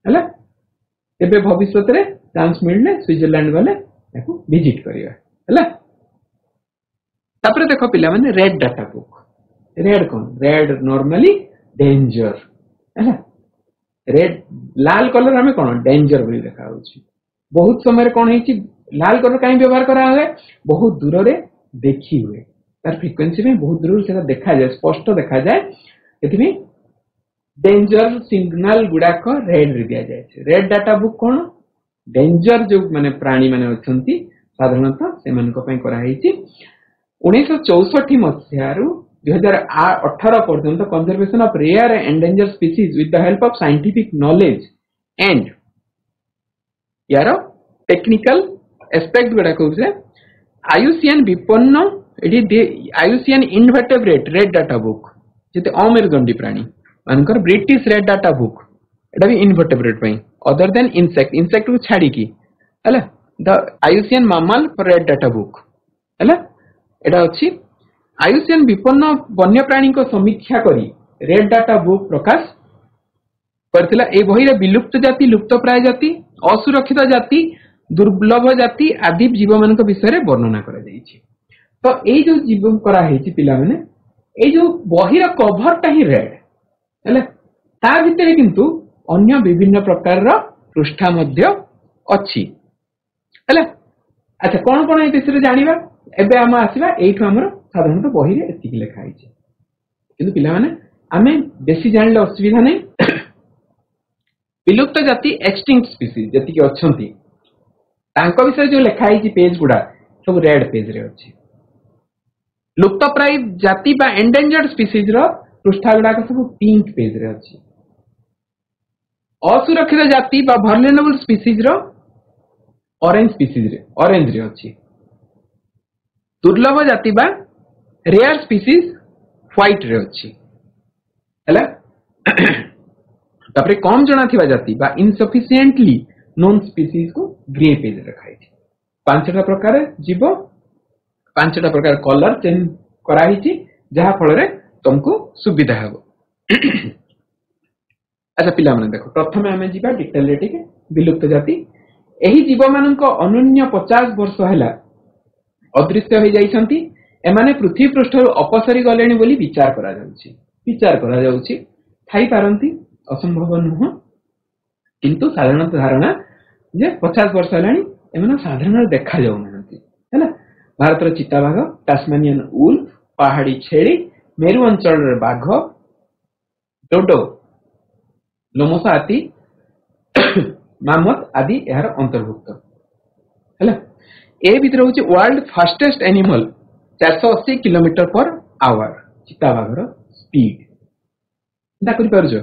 हैला। एबे भविष्य रे चांस मिलने स्विट्जरलैंड गले याकू विजिट करिया हैला। तापर देखो पिला माने रेड डाटा बुक। रेड कौन? रेड नॉर्मली डेंजर हैला। रेड लाल कलर हमें कौन डेंजर बोली देखा होछि। बहुत समय कौन है लाल कलर कहीं व्यवहार करा हुए बहुत दूर रे देखी हुए तार फ्रिक्वेंसी में बहुत दूर से देखा जाए, स्पष्ट देखा जाए। एथि डेंजर सिग्नल गुड़ाक रेड रे दिया जाए। रेड डाटा बुक कौन? डेंजर जो माने प्राणी माने अछंती साधारणतः से मानक पई करा हैछि। 1964 मसिहारू 2018 पर्यंत conservation of rare and endanger species with the help of scientific knowledge and यार टेक्निकल एस्पेक्ट गुड़ा कहूँ IUCN विपन्न IUCN invertebrate red data book जिते अमेरुदंडी प्राणी मानकर ब्रिटिश रेड डाटा बुक एटा भी इनवर्टेब्रेट पई अदर देन इंसेक्ट को छाड़ी की हैला द आयुसियन मामल फॉर रेड डाटा बुक हैला एटा अछि आयुसियन विपन्न वन्य प्राणी को समीक्षा करी रेड डाटा बुक प्रकाश करथिला। ए बही रे विलुप्त जाति लुप्तप्राय जाति असुरक्षित जाति दुर्लभ जाति आदि जीव मान विषय रे वर्णना करा जायछि। तो ए जो जीव करा हेछि पिला माने ए जो बही रा कवर ता ही रेड हैला ता भितरे किंतु अन्य विभिन्न प्रकार रा पृष्ठा मध्य अछि हैला। अच्छा कोन कोन ए विषय जानिबा एबे हम आसीबा एठो हमर साधारणतः बही रे एतिक लेखा हेछि किंतु पिला माने आमे बेसी जानले असुविधा नै। विलुप्त जाति एक्सटिंक्ट स्पीसीज जति के अछंती तांको विषय जो लेखा हेछि पेज गुडा सब रेड पेज रे अछि। लुप्तप्राय जाति बा एंडेंजर्ड स्पीसीज रो पृष्ठा गुडा को सब पिंक पेज रे अछि। असुरक्षित जाति बा वल्नरेबल स्पीसीज रो ऑरेंज रे अछि। दुर्लभ जाति बा रेयर स्पीसीज व्हाइट रे अछि हैला। तापरे कम जणा थिबा जाति बा इनसफिशिएंटली नोन स्पीसीज को ग्रे पेज रखाई छी। पांचटा प्रकार जीव पांचटा प्रकार कलर चेंज कराई छी जहा फल रे तुमको सुविधा हेबो। अच्छा पिला माने देखो प्रथमे हमें जीवा डिटेल रे ठीक विलुप्त जाति एही जीव मानक अनन्य 50 वर्ष हैला अदृश्य हो जाइछंती। एमाने पृथ्वी पृष्ठ अपसरी गलेनी बोली विचार करा जाउछि थाई पारंती असंभव नुह किंतु साधारण धारणा जे 50 वर्ष हेलानी एमना साधारण देखा जाउ नहंती हैला। भारतर चिताबाघ टास्मानियन उल्फ पहाड़ी छेड़ी मेरु अंचल बाघ डोडो लोमस हाथी मामत आदि यार अंतर्भुक्त हैला। ए भीतर होची world fastest animal 480 kilometre per hour चिताबाघर स्पीड दा करि परजो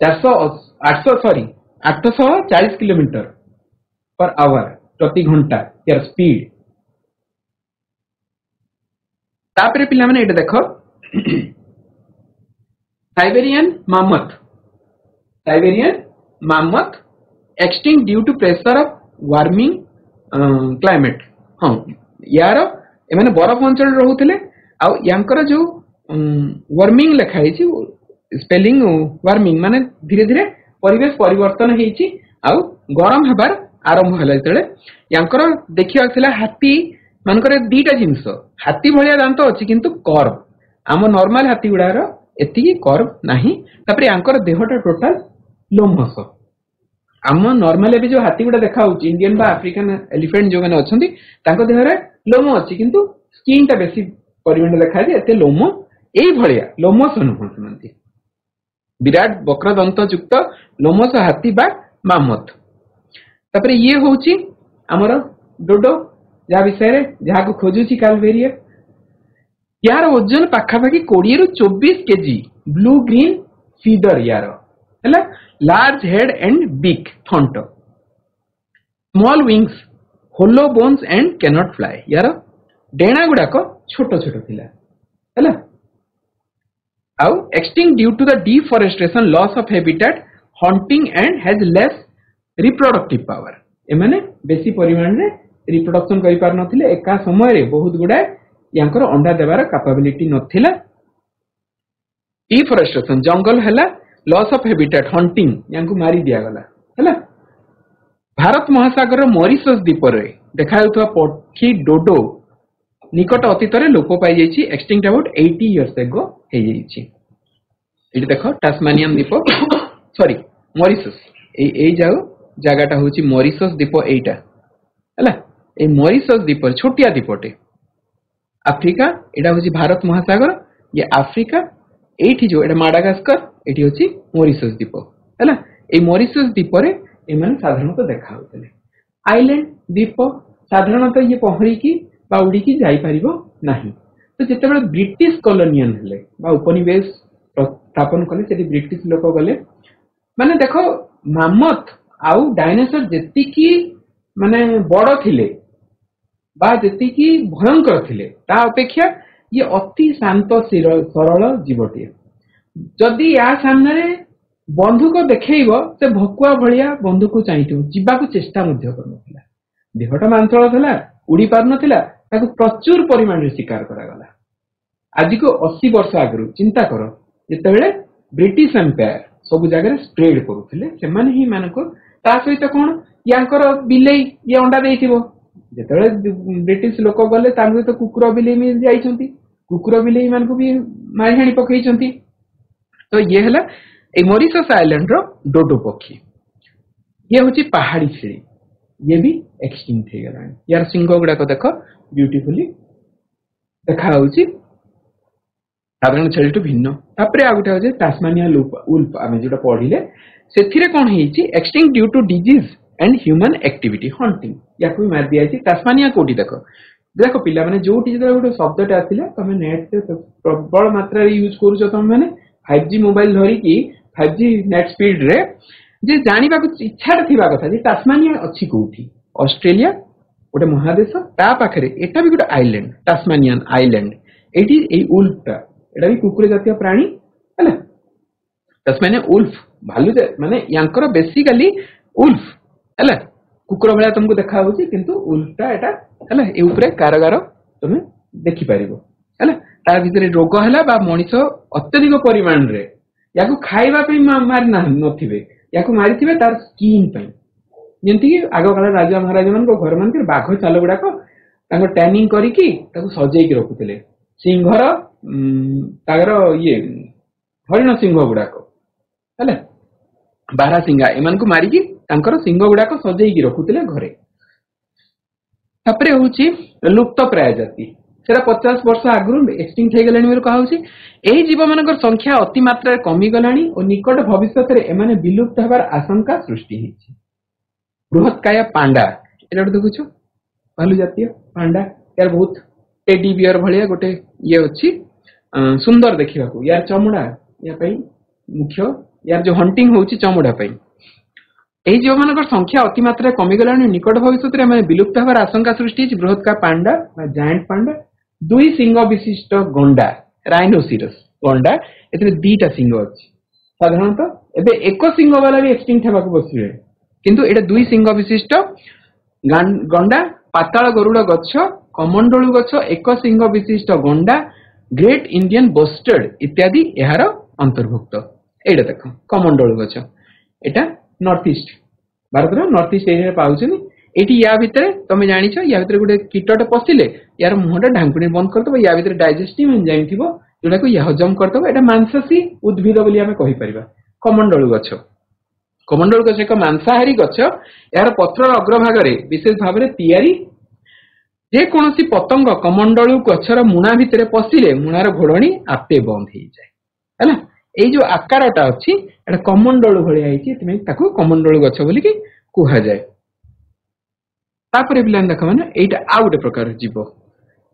840 किलोमीटर पर आवर प्रति घंटा यार स्पीड। तापरे पिला माने एटा देखो Siberian mammoth extinct due to pressure of warming climate. हां यार एमाने बरफ अंचल रहउतले आ यांकर जो वार्मिंग लिखाई छी स्पेलिंग वार्मिंग माने धीरे धीरे परिवेश परिवर्तन हेछि आ गरम हेबार आरंभ होला जतले यांकर देखिया थिला हाथी मानकर दीटा जिंस हाथी भलिया दांत अछि किंतु कर्व आम नॉर्मल हाथी गुडार एति कर्व नाही। तापरे यांकर देहटा टोटल लोमस आम नॉर्मल भी जो हाथी गुडा देखा होछि इंडियन बा अफ्रीकन एलिफेंट जो माने अछंती तांको देहरे लोम अछि किंतु स्किन ता बेसी परिमाण देखा जे एते लोम एई भलिया लोमस नुहंती मानती विराट वक्र दंत युक्त लोमस हाथी बा मामथ। तापरे ये होची हमर डोडो जा विषय रे जहा को खोजुची कालवेरिया यार ओजन पाखापाखि 20 रु 24 केजी ब्लू ग्रीन फीदर यार हैला लार्ज हेड एंड बिग थंट small wings hollow bones and cannot fly यार डेणा गुडा को छोटो छोटो थिला हैला। आउ extinct due to the deforestation loss of habitat hunting and has less reproductive power एमाने बेसी परिमाण रे रिप्रोडक्शन करि पार नथिले एका समय रे बहुत गुडा यांकर अंडा देबार कैपेबिलिटी नथिला। डिफॉरेस्टेशन जंगल हैला लॉस ऑफ हैबिटेट हंटिंग यांकु मारी दिया गला हैला। भारत महासागर मॉरिशस द्वीप रे देखा जाउथवा पक्षी डोडो निकट अतीत रे लोप पाई जाइछि एक्सटिंक्ट अबाउट 80 इयर्स एगो हे जाइछि। एटी देखो टास्मानियन द्वीप सॉरी मॉरिशस ए जाओ जगाटा होछि मॉरिशस द्वीप एटा हैला। ए मॉरिशस द्वीप छोटिया द्वीपटे अफ्रीका एटा होछि भारत महासागर ये अफ्रीका एठी जो एटा माडागास्कर एठी होछि मॉरिशस द्वीप हैला। ए मॉरिशस द्वीप रे एमन साधारणतः देखा होतले आइलैंड द्वीप साधारणतः ये पहरी की बा उडी की जाई परिबो नाही। तो जेतेबेले ब्रिटिश कॉलोनियन हेले बा उपनिवेश स्थापन कले सेठी ब्रिटिश लोक गले माने देखो मामथ आउ डायनासोर जेति की माने बड़ थिले बा जेति की भयंकर थिले ता अपेक्षा ये अति शांत सरल जीवटिए जदि या सामने बंधुक देखैबो से भकुआ भलिया बंधुक चाहितो जीवा को चेष्टा मध्य करनथिला देहटा मांसल था उड़ी पार नथिला ताकू प्रचुर परिमाण रे शिकार करागला। आज को 80 वर्ष आगु चिंता कर जिते ब्रिटिश एम्पायर सब जगह स्प्रेड करुले से ही मानक ता सहित कौन यार बिले ये अंडा देथिबो जेते ब्रिटिश लोक गले तो कुकुर बिले मिल जाइछंती कुकुर बिले मान को भी मारी हाणी पकईछंती। तो ये है ए मॉरिशस आइलैंड रो डोडो पक्षी ये हूँ पहाड़ी छेली ये भी एक्सटिंक्ट हो गला यार सिंह गुड़ाक देख ब्यूटीफुली देखा साधारण छेली भिन्न। तापर आ गोटे टास्मानियन उल्फ आम जो पढ़िले से कौन extinct due to disease and human activity hunting या भी मार दिखाई टास्मानिया कोटी देख देख पिला माने जो गोटे शब्दटा आसिला तुम नेट प्रबल मात्रा यूज करुच तुम मैंने 5G mobile धरिकी 5G net speed रे जे जानिबा को इच्छा थिबा कथा जे टास्मानिया अछि कोठी ऑस्ट्रेलिया गोटे महादेश ता पाखरे एटा भी गोटे आइलैंड टास्मानियन आइलैंड एटी ए उल्फटा एटा भी कुकुर जातीय प्राणी हैला टास्मानियन उल्फ भालू माने यांकर बेसिकली उल्फ हैला कुकुर भला तुमको देखा होची किंतु उल्फटा एटा हैला ए ऊपर कारागार तुम देखि पारिबो हैला ता भीतर रोग हैला बा मनीष अत्यधिक परिमाण रे याकू खाइबा पे मारि नथिबे याकू मारिथिबे तार स्किन पे जेंति कि आगो काल राजा महाराजा मान को घर मान के बाघ चाल गुडाको ताको टैनिंग करिकी ताको सजेई के रखुतले सिंहर तागर ये हरिण सिंह गुडाको हैला बारा सिंगा एमान को मारिकी तांकर सिंह गुडाको सजेई के रखुतले घरे। तापरे होची लुप्त प्राय जाति सेरा 50 वर्ष आगु एक्सटिंक्ट हो गलानी कहा यही जीव मान संख्या अति मात्रा कमी गलानी और निकट भविष्य में विलुप्त होवार आशंका सृष्टि होती। बृहत्काय पांडा एटा देखुछ भालू जातीय पांडा यार बहुत टेडी बियर भलिया गोटे ये अच्छी सुंदर देखा यार चमड़ा या मुख्य यार जो हंटिंग होची चमड़ा यही जीव मान संख्या अति मात्रा कमी गलानी निकट भविष्य में विलुप्त होवार आशंका सृष्टि होती। बृहत्काय पांडा जायंट पांडा दुई सिंह विशिष्ट गंडा राइनोसिरस गंडा ए दीटा सिंह अच्छी साधारणतः एबे एक सिंह वाला भी एक्सटिंक्ट होगा बसवे किंतु एटा दुई सिंह विशिष्ट गंडा पाताल गरुड़ गछ कमंडलू गछ एक सिंह विशिष्ट गंडा ग्रेट इंडियन बस्टर्ड इत्यादि यार अंतर्भुक्त। एटा देख कमंडलू गछ एटा north east Bharat north east area पाउछनी एटी या भितर तुम जानिछ या भितर गोटे कीटटे पशिले यार मुहटा ढांकुणी बंद करदब या भितर डाइजेस्टिव एंजाइम थिबो जोटा को या हजम करदब एटा मांसाशी उद्भिद बोली आमे कहि परिबा। कमंडलू गछ एक मांसाहारी गछ यार पत्र अग्रभाग रे विशेष भाव में तैयारी जे कोनोसी पतंग कमंडलू गछर मुणा भितर पशिले मुणार घोड़णी आपे बंद हो जाए हैला ए जो आकारटा अछि एटा कमंडलू भलिया आइछि तमे ताको कमंडलू गछ बोली कि कुहा जाए। तापर पिलान देख माने एटा आ गोटे प्रकार जीव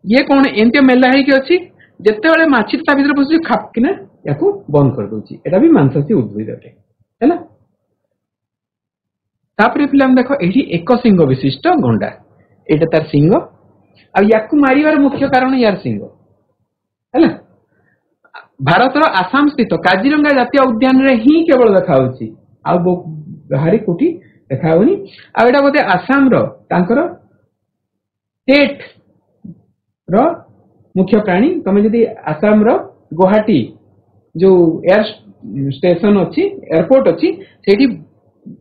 ये कौन एमती मेला है कि अच्छी जिते बड़े माछी ता भीतर पशु खाप किना याकू बंद कर दोची एटा भी मांसाशी उद्भिद अटे हैला। तापर पिलान देख एठी एक सिंह विशिष्ट गंडा एटा तार सिंह आ याकू मारिवार मुख्य कारण यार सिंह हैला। भारतर आसाम स्थित काजीरंगा जातीय उद्यान रे ही केवल देखा होची आ बाहरी कोठी देखा होनी आ एटा बोते आसाम रो तांकर स्टेट रो मुख्य प्राणी तमे जदी आसाम रो गुवाहाटी जो एयर स्टेशन अछि एयरपोर्ट अछि सेठी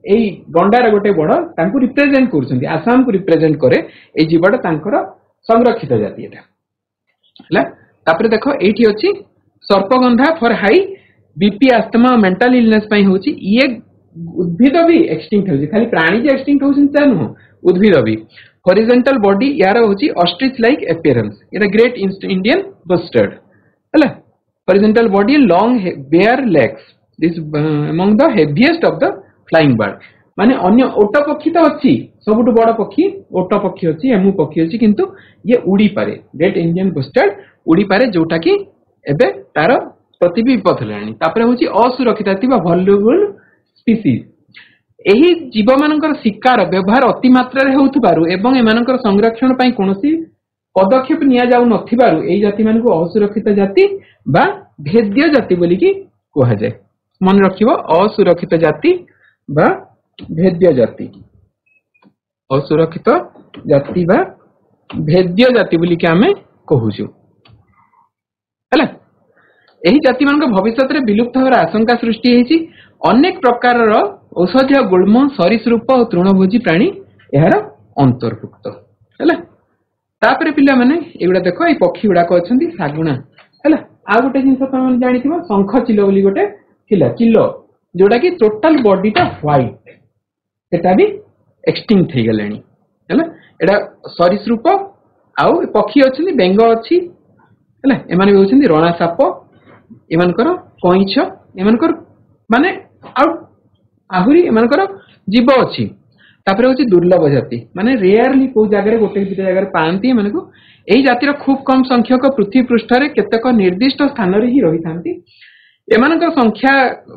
एई गंडार गोटे बड़ तांको रिप्रेजेंट करछन्ती आसाम को रिप्रेजेंट करे ए जीवटा तांकर संरक्षित जाति एटा हला। तापर देखो एठी अछि सर्पगंधा for high BP asthma mental illness पई होछि ये उद्भिद भी एक्सटिंक्ट होछि खाली प्राणी जे एक्सटिंक्ट होछि ता न उद्भिद भी। हॉरिजॉन्टल बॉडी यार होछि ऑस्ट्रिच लाइक अपीयरेंस एटा ग्रेट इंडियन बस्टर्ड हला। Horizontal body long bare legs this among the heaviest of the flying bird माने अन्य ओट पक्षी तो अच्छी सबुठ बड़ पक्षी ओट पक्षी अच्छी एमु पक्षी अच्छी किंतु ये उड़ी पारे ग्रेट इंडियन बस्टर्ड उड़ी पारे जोटा कि एबे तार प्रतिबी विपद हेलानी। तापर होछि असुरक्षित थिबा वल्युबल स्पीसीज एही जीव मानकर शिकार व्यवहार अति मात्रा रे होउथबारु एवं एमानकर संरक्षण पई कोनोसी पदक्षेप निया जाउ नथिबारु एही जाति मानकु असुरक्षित जाति बा भेद्य जाति बोली कि कहा जाय। मन रखिबो असुरक्षित जाति बा भेद्य जाति। असुरक्षित जाति बा भेद्य जाति बोली के आमे कहूछु हैला। एही जाति मान भविष्य में विलुप्त होवार आशंका सृष्टि होती। अनेक प्रकार औषधीय गुल्म सरीसृप और तृणभोजी प्राणी यार अंतर्भुक्त है। तापर पिला माने एगुड़ा देख ये पक्षी गुड़ाक अच्छा शागुणा है। आ गोटे जिन तुम जानी शंख चिल बोली गोटे थिला चिल जोटा कि टोटाल बॉडीटा व्हाइट सेटा भी एक्सटिंक्ट हो गले है। एटा सरीसृप आउ पक्षी अच्छी बेंग अच्छी है। एमाने भी होछन्ती रणा साप एमानकर कईछ एमानकर माने आहुरी एमानकर जीव अच्छी। तापर होची दुर्लभ जाति माने रेयरली को जगह गोटे दुटा जगह पाती एमानकु। एही जातिर खूब कम संख्यक पृथ्वी पृष्ठ रे केतेक निर्दिष्ट स्थान रे ही रही थांती। एमानकर संख्या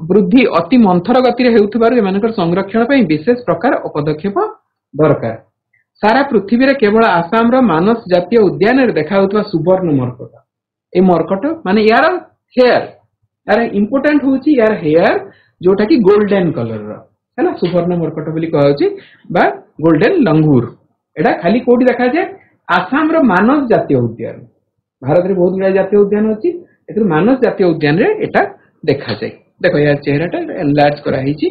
वृद्धि अति मंथर गति रे हेउथबारु एमानकर संरक्षण पई विशेष प्रकार पदक्षेप दरकार। सारा पृथ्वी रे केवल आसाम रो मानस जातीय उद्यान रे देखा होतबा सुवर्ण मरकट ए मरकट माने यार हेयर यार इंपोर्टेंट होची यार हेयर जोटा कि गोल्डन कलर रो है ना। सुवर्ण मरकट बोली कहउची बा गोल्डन लंगूर एडा खाली कोडी देखा जाय आसाम रो मानस जातीय उद्यान। भारत रे बहुत गुडा जातीय उद्यान अछि एतर मानस जातीय उद्यान रे एटा देखा जाय। देखो यार चेहराटा एनलार्ज करा हिची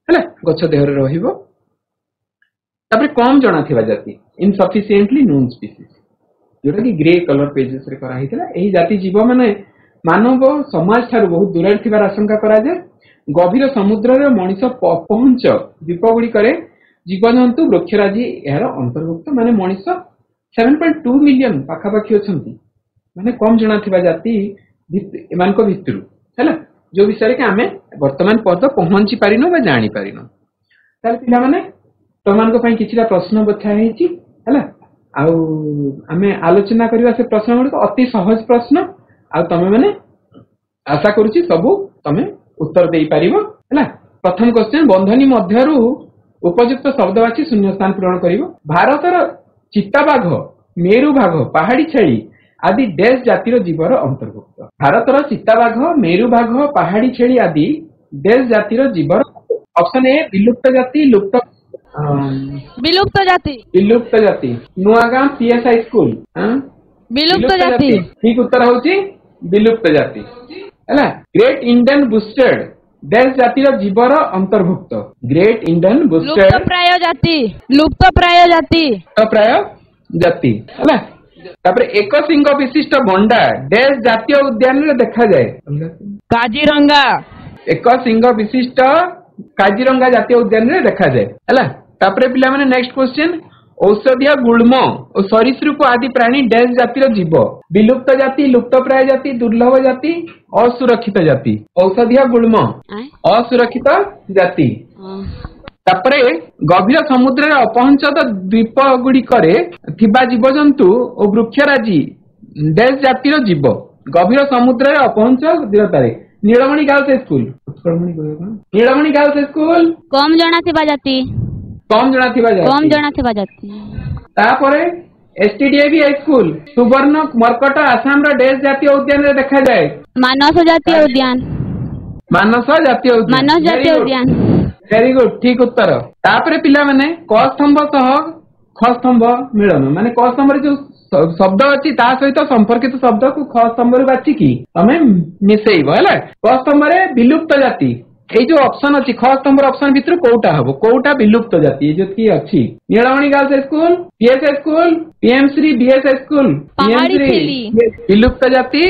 हैला गछ देह रे रहिबो। तापर कम जणा थिबा जाति इनसफिशिएंटली नोन स्पीसीज जोटा कि ग्रे कलर पेजेस रे करा हितला। एही जाति जीव माने मानव समाज ठारू बहुत दूर रे थिबार आशंका करा जाय। गभीर समुद्र रे मनीष पहुंच द्वीप गुडी करे जीवजंतु वृक्षराजी यार अंतर्भुक्त माने मनीष 7.2 मिलियन पाखापाखी अछंती माने कम जणा थिबा जाति एमानको भितरु हैला जो विषय के आमे वर्तमान पद पहुंची पारिनो बा जानि पारिनो। तार पिला माने तमानको पई किछिटा प्रश्न बछा हेची हैला आउ आमे आलोचना करिवा से प्रश्न गुडी अति सहज प्रश्न आ तमे माने आशा करूची सबु तमे उत्तर देई पारिबो हैला। प्रथम क्वेश्चन बंधनी मध्यरु उपयुक्त शब्दवाची शून्य स्थान पूरण करिवो। भारतर चित्ताबाघ मेरुबाघ पहाड़ी छेली आदि डैश जातिर जीवर अंतर्भुक्त। भारतर चित्ताबाघ मेरुबाघ पहाड़ी छेली आदि डैश जातिर जीवर। ऑप्शन ए विलुप्त जाति लुप्त विलुप्त जाति विलुप्त जाति नुआगाम पीएस हाई स्कूल विलुप्त जाति ठीक उत्तर होची विलुप्त जाति हैला। ग्रेट इंडियन बुस्टेड डैश जातिर जीवर अंतर्भुक्त। ग्रेट इंडियन बुस्टेड लुप्तप्राय जाति लुप्तप्राय जाति लुप्तप्राय जाति हैला। तापर एक सिंह विशिष्ट गंडा डैश जातीय उद्यान रे देखा जाए काजीरंगा। एक सिंह विशिष्ट काजीरंगा जातीय उद्यान रे देखा जाए हैला। तापर पिला माने नेक्स्ट क्वेश्चन औषधीय गुल्म और सरीसृप आदि प्राणी डैश जातिर जीव। विलुप्त जाति लुप्तप्राय जाति दुर्लभ जाति असुरक्षित जाति। औषधीय गुल्म असुरक्षित जाति। तापरे गभीर समुद्र रे अपहंचत द्वीप गुड़िकरे थिबा जीवजंतु और वृक्षराजी डैश जातिर जीव। गभीर समुद्र रे अपहंच दीरतारे नीलमणि गर्ल्स स्कूल नीलमणि गर्ल्स स्कूल कम जणा थिबा जाति कम जणा थिबा जाति। तापरे एसटीडीएवी हाई स्कूल सुवर्ण मरकट आसाम रो डैश जातीय उद्यान रे देखा जाए मानस जातीय उद्यान मानस जातीय उद्यान। वेरी गुड ठीक उत्तर। तापरे पिला माने क स्तंभ सह ख स्तंभ मिलन माने क स्तंभ रे जो शब्द अछि ता सहित संपर्कित शब्द को ख स्तंभ रे बाची की तमे मिसेइबो हैला। क स्तंभ रे विलुप्त जाति ए जो ऑप्शन अछि ख स्तंभ ऑप्शन भितर कोउटा हबो कोउटा विलुप्त जाति जो की अछि Nilamani girls school PS school PM Shri BS school PM Shri विलुप्त जाति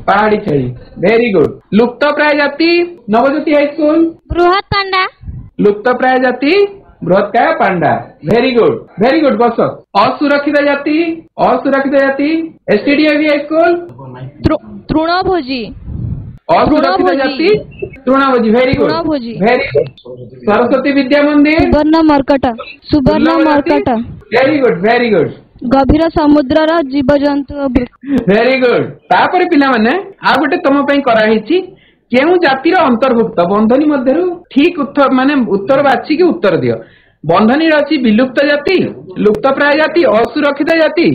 पहाड़ी छेली। Very good. लुप्तप्राय जाति नवज्योति हाई स्कूल बृहत पांडा लुप्तप्राय जाति बृहत्काय पांडा। वेरी गुड बस। असुरक्षित जाति एसटीडीएवी हाई स्कूल तृणभोजी असुरक्षित जाति तृणभोजी। वेरी गुड सरस्वती विद्या मंदिर सुवर्ण मरकट। वेरी गुड गभीर समुद्र जीवजंतु। Very good. तापर पिला माने आ गोटे तम पई करा हिची केउ जातिर अंतर्भुक्त बंधनी मध्यरु ठीक उत्तर माने उत्तर बाछि कि उत्तर दियो। बंधनी अछि विलुप्त जाति लुप्तप्राय जाति असुरक्षित जाति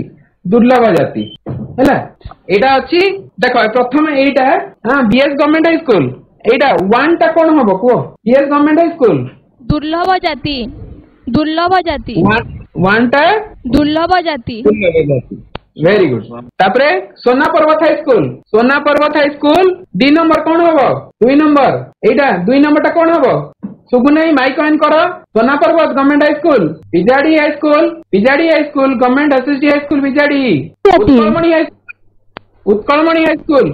दुर्लभ जाति हैला। एटा अछि देखो प्रथम एटा हां बीएस गवर्नमेंट हाई स्कूल एटा वन टा कोन हबो को बीएस गवर्नमेंट हाई स्कूल दुर्लभ जाति वन टा दुर्लभ जाति वेरी गुड तापरे सोना पर्वत हाई स्कूल डी नंबर कौन हम 2 नंबर एटा 2 नंबर टा कौन हम सुगु नहीं माइक ऑन करो Sona Parvat government high school Pijadi high school government SSD high school Pijadi Utkalmani high school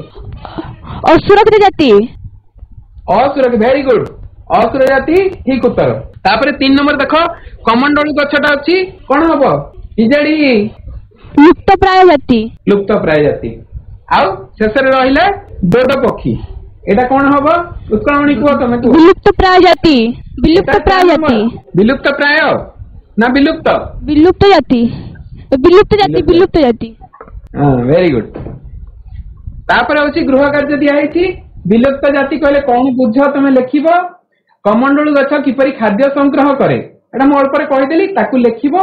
असुरक्षित जाति वेरी गुड असुर जाति ठीक उत्तर तापरे 3 नंबर देखो कमंडलू गछटा अछि कौन हम पिजाड़ी लुप्तप्राय जाति आउ शेष रहा डोड पक्षी एटा कौन हम उत्कलमणि कुह तुम विलुप्तप्राय जाति विलुप्त प्राय ना विलुप्त विलुप्त जाति वेरी गुड तापर होची गृह कार्य दिया है विलुप्त जाति कहले कौन बुझ तुम लिखिब कमंडलू गछ किपरि खाद्य संग्रह करे एटा मो अल्प कहीदेली ताकू लिखिब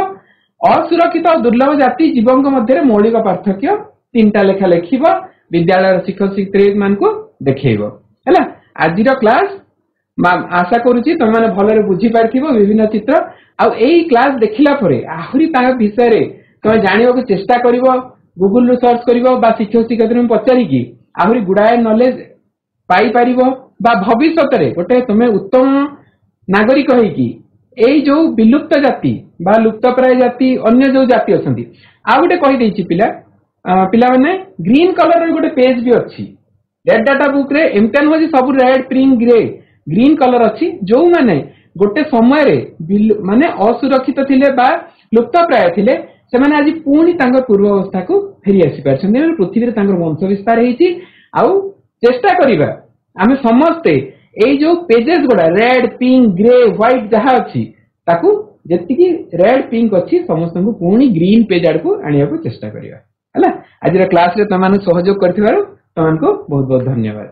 असुरक्षित और दुर्लभ जाति जीवों मध्य मौलिक पार्थक्य 3टा लेखा लिखिब विद्यालय शिक्षक शिक्षयित्री मान को देखेइबो हैला आज क्लास आशा करूची तुम माने भलरे बुझी पारथिबो विभिन्न चित्र आ एई क्लास देखिला परे आहुरी ता विषय रे तुम जानिबो को चेष्टा करिवो गूगल रो सर्च करिवो बा शिक्षक शिक्षयित्री पचारि की आहुरी गुडाए नॉलेज पाई पारिबो बा भविष्यत रे गोटे तुम उत्तम नागरिक होई की एई जो विलुप्त जाति बा लुप्तप्राय जाति अन्य जो जाति अछंती आ गोटे कहि देछि पिला माने ग्रीन कलर रे गोटे पेज भी अछि रेड डाटा बुक रे एमतन हो सब red pink grey green colour अछि जो माने गोटे समय रे माने असुरक्षित थिले बा लुप्तप्राय थिले से माने आज पुणी तांकर पूर्व अवस्था को फेरी आसी पारछन पृथ्वी रे तांकर वंश विस्तार हेछि आउ चेष्टा करिबा आमे समस्ते एई जो पेजेस गोडा रेड पिंक ग्रे व्हाइट जहा अछि ताकू जति की रेड पिंक अछि समस्त को पुणी ग्रीन पेज आड़ को आनिया को चेष्टा करिया हला आज क्लास रे तमान सहयोग करथिबारो तमान को बहुत बहुत धन्यवाद।